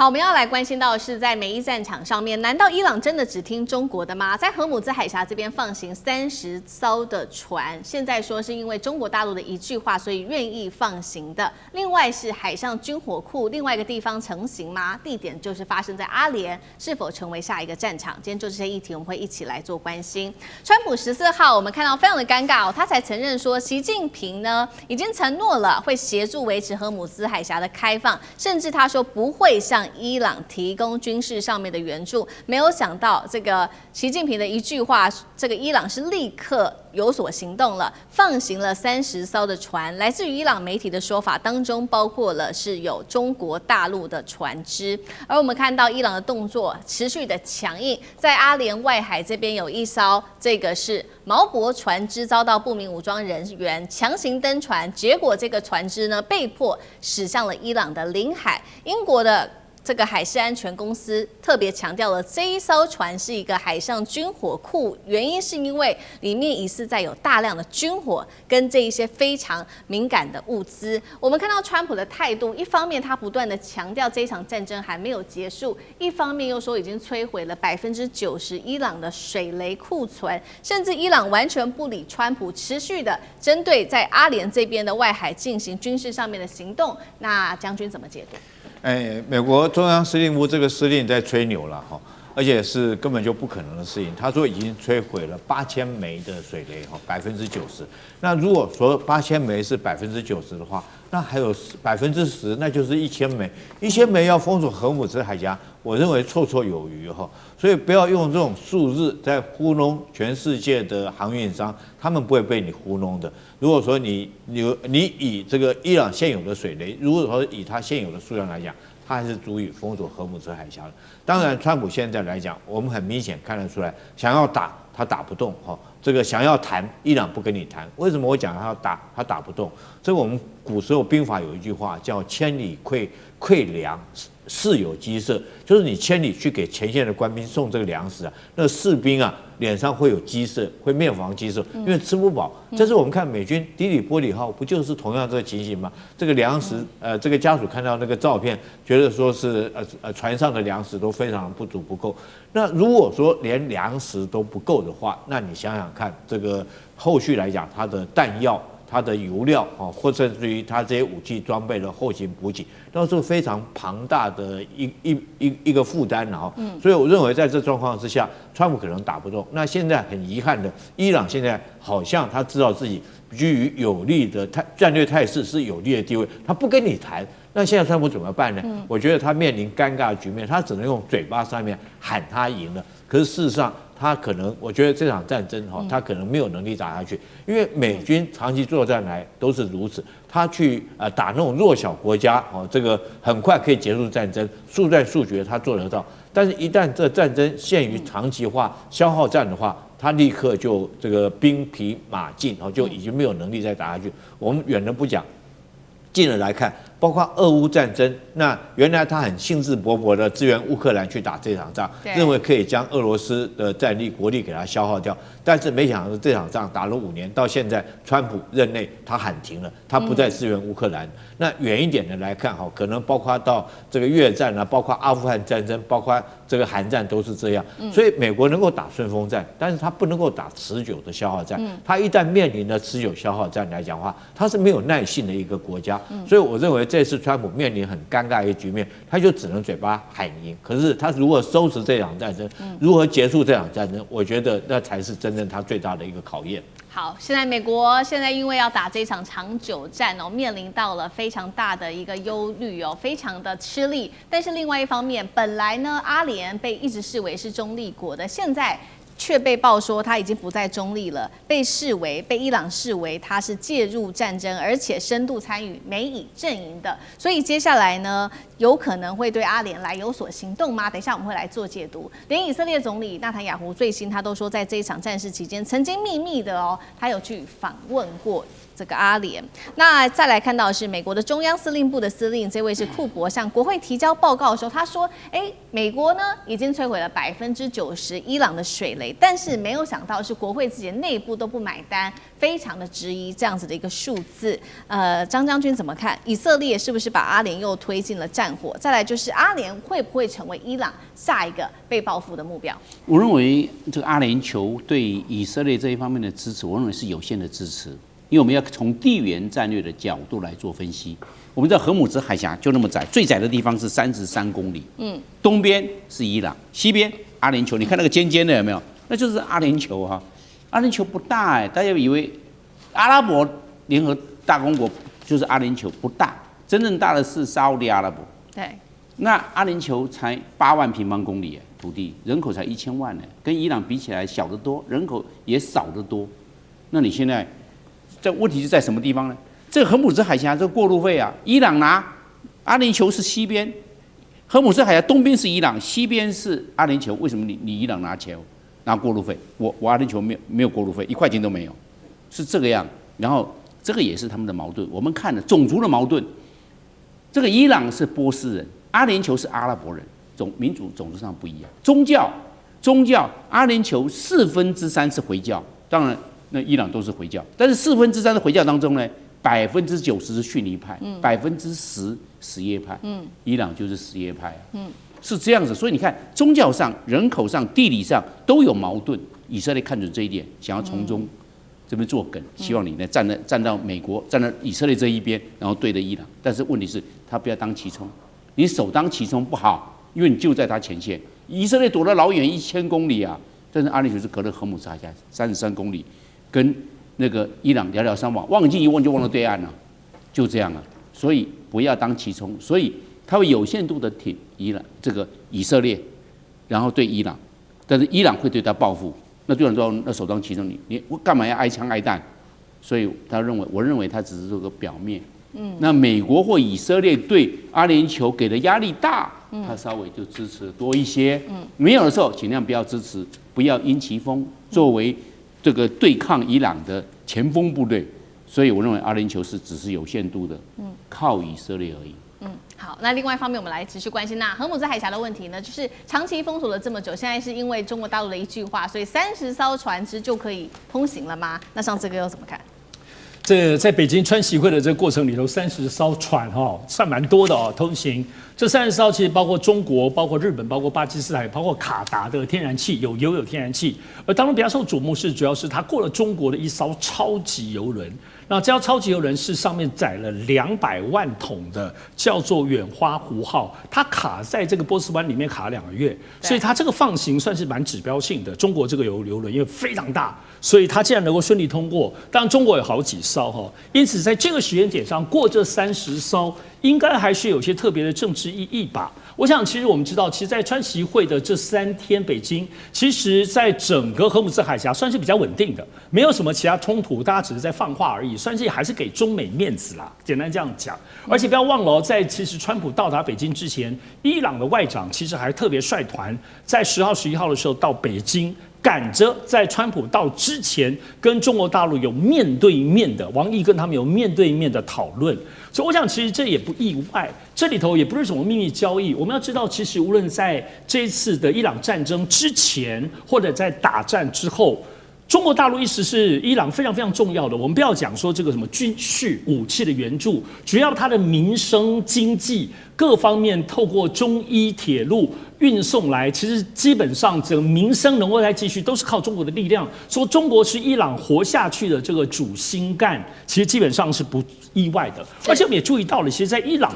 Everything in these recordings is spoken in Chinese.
好，我们要来关心到的是在美伊战场上面，难道伊朗真的只听中国的吗？在荷姆兹海峡这边放行30艘的船，现在说是因为中国大陆的一句话，所以愿意放行的。另外是海上军火库，另外一个地方成型吗？地点就是发生在阿联，是否成为下一个战场？今天就这些议题，我们会一起来做关心。川普14号，我们看到非常的尴尬哦，他才承认说，习近平呢已经承诺了会协助维持荷姆兹海峡的开放，甚至他说不会向伊朗提供军事上面的援助，没有想到这个习近平的一句话，这个伊朗是立刻有所行动了，放行了30艘的船。来自于伊朗媒体的说法当中，包括了是有中国大陆的船只。而我们看到伊朗的动作持续的强硬，在阿联外海这边有一艘，这个是毛伯船只遭到不明武装人员强行登船，结果这个船只呢被迫驶向了伊朗的领海。英国的这个海事安全公司特别强调了，这一艘船是一个海上军火库，原因是因为里面疑似载有大量的军火跟这一些非常敏感的物资。我们看到川普的态度，一方面他不断的强调这一场战争还没有结束，一方面又说已经摧毁了90%伊朗的水雷库存，甚至伊朗完全不理川普，持续的针对在阿联这边的外海进行军事上面的行动。那将军怎么解读？美国中央司令部这个司令在吹牛了哈，而且是根本就不可能的事情。他说已经摧毁了8000枚的水雷哈，90%。那如果说8000枚是90%的话，那还有10%，那就是1000枚。1000枚要封锁荷姆兹海峡，我认为绰绰有余哈。所以不要用这种数字在糊弄全世界的航运商，他们不会被你糊弄的。如果说你以这个伊朗现有的水雷，如果说以它现有的数量来讲，它还是足以封锁荷姆兹海峡的。当然，川普现在来讲，我们很明显看得出来，想要打他打不动哈。这个想要谈，伊朗不跟你谈。为什么我讲他要打，他打不动？这个我们古时候兵法有一句话叫"千里馈粮，士有饥色"，就是你千里去给前线的官兵送这个粮食啊，那士兵啊脸上会有饥色，会面黄肌瘦，因为吃不饱。这是我们看美军迪里波里号不就是同样这个情形吗？这个粮食，这个家属看到那个照片，觉得说是船上的粮食都非常不足不够。那如果说连粮食都不够的话，那你想想看，这个后续来讲，它的弹药、它的油料啊，或甚至于它这些武器装备的后勤补给，都是非常庞大的一个负担了哈。所以我认为在这状况之下，川普可能打不动。那现在很遗憾的，伊朗现在好像他知道自己居于有利的战略态势，是有利的地位，他不跟你谈。那现在川普怎么办呢？我觉得他面临尴尬的局面，他只能用嘴巴上面喊他赢了，可是事实上他可能，我觉得这场战争他可能没有能力打下去，因为美军长期作战来都是如此，他去打那种弱小国家这个很快可以结束战争，速战速决他做得到，但是一旦这战争陷于长期化消耗战的话，他立刻就这个兵疲马尽，就已经没有能力再打下去。我们远的不讲，近了来看，包括俄乌战争，那原来他很兴致勃勃的支援乌克兰去打这场仗，认为可以将俄罗斯的战力国力给他消耗掉，但是没想到这场仗打了5年，到现在川普任内他喊停了，他不再支援乌克兰。那远一点的来看，可能包括到这个越战啊，包括阿富汗战争，包括这个韩战都是这样。所以美国能够打顺风战，但是他不能够打持久的消耗战。他一旦面临了持久消耗战来讲的话，他是没有耐性的一个国家。所以我认为这次川普面临很尴尬的局面，他就只能嘴巴喊赢。可是他如何收拾这场战争，如何结束这场战争，我觉得那才是真正他最大的一个考验。好，现在美国现在因为要打这场长久战面临到了非常大的一个忧虑非常的吃力。但是另外一方面，本来呢阿联被一直视为是中立国的，现在却被爆说他已经不再中立了，被伊朗视为他是介入战争，而且深度参与美以阵营的。所以接下来呢，有可能会对阿联来有所行动吗？等一下我们会来做解读。连以色列总理纳坦雅胡最新他都说，在这一场战事期间，曾经秘密的他有去访问过这个阿联。那再来看到的是美国的中央司令部的司令，这位是库珀，向国会提交报告的时候，他说：“美国呢已经摧毁了90%伊朗的水雷，但是没有想到是国会自己的内部都不买单，非常的质疑这样子的一个数字。张将军怎么看？以色列是不是把阿联又推进了战战火？再来就是阿联会不会成为伊朗下一个被报复的目标？我认为这个阿联酋对以色列这一方面的支持，我认为是有限的支持，因为我们要从地缘战略的角度来做分析。我们知道荷姆兹海峡就那么窄，最窄的地方是33公里，东边是伊朗，西边阿联酋。你看那个尖尖的有没有？那就是阿联酋哈。阿联酋不大大家以为阿拉伯联合大公国就是阿联酋不大，真正大的是沙烏地阿拉伯。对，那阿联酋才8万平方公里土地，人口才1000万跟伊朗比起来小得多，人口也少得多。那你现在这问题是在什么地方呢？这个荷姆兹海峡这个过路费伊朗拿，阿联酋是西边，荷姆兹海峡东边是伊朗，西边是阿联酋，为什么你伊朗拿钱？拿过路费，我阿联酋没有过路费，1块钱都没有，是这个样。然后这个也是他们的矛盾。我们看了种族的矛盾，这个伊朗是波斯人，阿联酋是阿拉伯人，民族种族上不一样。宗教，阿联酋3%是回教，当然那伊朗都是回教，但是3%的回教当中呢，90%是逊尼派，10%什叶派，伊朗就是什叶派是这样子，所以你看，宗教上、人口上、地理上都有矛盾。以色列看准这一点，想要从中这边做梗，希望你呢站到美国、站到以色列这一边，然后对着伊朗。但是问题是，他不要当其冲，你首当其冲不好，因为你就在他前线。以色列躲得老远1000公里但是阿联酋是隔了荷姆兹海峡33公里，跟那个伊朗寥寥3往，望进一望就望到对岸了，就这样了。所以不要当其冲，所以他会有限度的挺以色列，然后对伊朗，但是伊朗会对他报复。那对人说，那首当其冲，你干嘛要挨枪挨弹？所以我认为他只是这个表面。那美国或以色列对阿联酋给的压力大，他稍微就支持多一些。没有的时候，尽量不要支持，不要因其锋作为这个对抗伊朗的前锋部队。所以我认为阿联酋只是有限度的，靠以色列而已。好，那另外一方面，我们来持续关心那荷姆兹海峡的问题呢，就是长期封锁了这么久，现在是因为中国大陆的一句话，所以30艘船只就可以通行了吗？那像这个又怎么看？这在北京川习会的这个过程里头，30艘船算蛮多的通行。这30艘其实包括中国、包括日本、包括巴基斯坦、包括卡达的天然气，有油有天然气。而当中比较受瞩目是，主要是它过了中国的一艘超级邮轮。那这艘超级邮轮是上面载了200万桶的，叫做远花湖号，它卡在这个波斯湾里面卡了2个月，所以它这个放行算是蛮指标性的。中国这个邮轮因为非常大，所以它既然能够顺利通过，当然中国有好几艘因此在这个时间点上过这30艘，应该还是有些特别的政治意义吧。我想，其实我们知道，其实，在川习会的这3天，北京其实在整个荷姆兹海峡算是比较稳定的，没有什么其他冲突，大家只是在放话而已，算是还是给中美面子啦，简单这样讲。而且不要忘了在其实川普到达北京之前，伊朗的外长其实还特别率团在10号、11号的时候到北京。赶着在川普到之前跟中国大陆有面对面的，王毅跟他们有面对面的讨论，所以我想其实这也不意外，这里头也不是什么秘密交易。我们要知道，其实无论在这一次的伊朗战争之前，或者在打战之后，中国大陆一直是伊朗非常非常重要的。我们不要讲说这个什么军事武器的援助，主要它的民生经济各方面透过中伊铁路运送来，其实基本上整个民生能够再继续，都是靠中国的力量。说中国是伊朗活下去的这个主心干，其实基本上是不意外的。而且我们也注意到了，其实，在伊朗，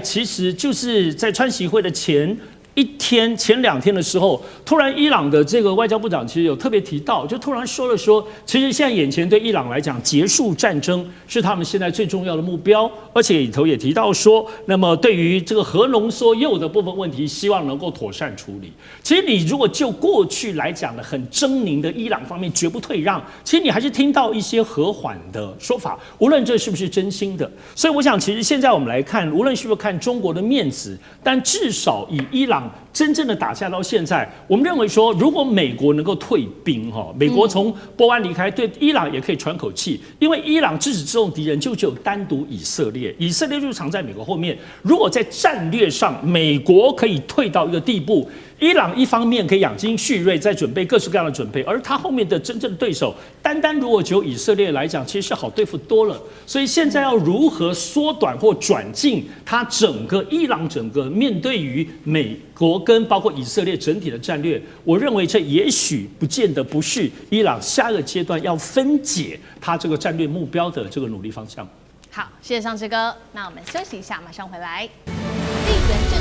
其实就是在川习会的前2天的时候，突然伊朗的这个外交部长其实有特别提到，就突然说，其实现在眼前对伊朗来讲，结束战争是他们现在最重要的目标，而且里头也提到说，那么对于这个核浓缩铀的部分问题，希望能够妥善处理。其实你如果就过去来讲的很狰狞的伊朗方面绝不退让，其实你还是听到一些和缓的说法，无论这是不是真心的。所以我想，其实现在我们来看，无论是不是看中国的面子，但至少以伊朗真正的打下到现在，我们认为说，如果美国能够退兵美国从波湾离开，对伊朗也可以喘口气，因为伊朗自始至终敌人就只有单独以色列，以色列就藏在美国后面。如果在战略上美国可以退到一个地步，伊朗一方面可以养精蓄锐，在准备各式各样的准备，而他后面的真正对手，单单如果就以色列来讲，其实是好对付多了。所以现在要如何缩短或转进他整个伊朗整个面对于美国跟包括以色列整体的战略，我认为这也许不见得不是伊朗下一个阶段要分解他这个战略目标的这个努力方向。好，谢谢尚志哥。那我们休息一下，马上回来。地缘政